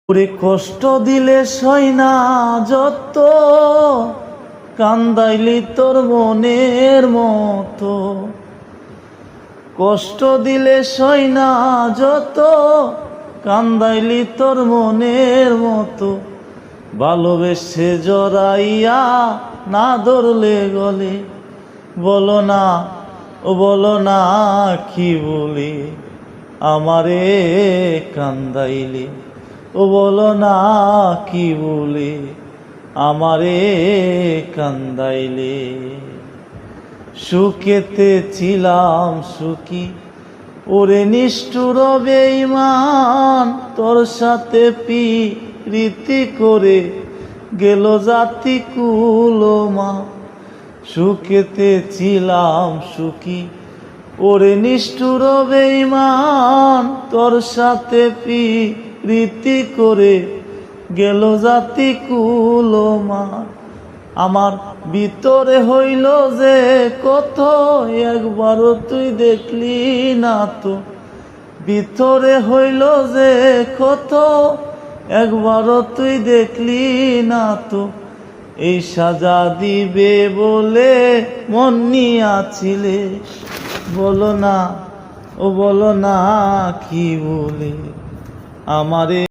ওরে কষ্ট দিলে সই না যত, কান্দাইলি তোর মনের মতো। কষ্ট দিলে সই না যত, কান্দাইলি তোর মনের মতো। ভালোবেসে জড়াইয়া না ধরলে গলে, বলো না ও বলো না কি বলি, আমারে কান্দাইলি। ও বলো না কি বলি, আমারে কান্দাইলে। সুখেতে ছিলাম সুখী, ওরে নিষ্ঠুর বেঈমান, তোর সাথে প্রীতি করে গেল জাতি কুলমা। সুখেতে ছিলাম সুখী, ওরে নিষ্ঠুর বেঈমান, তোর সাথে প্রীতি করে গেল জাতি কুলমা। আমার ভিতরে হইল যে কত, একবারও তুই দেখলি না তো। ভিতরে হইল যে কত, একবারও তুই দেখলি না তো। এই সাজা দিবে বলে মন নিয়াছিলে, বলো না ও বলো না কি বলে, আমারে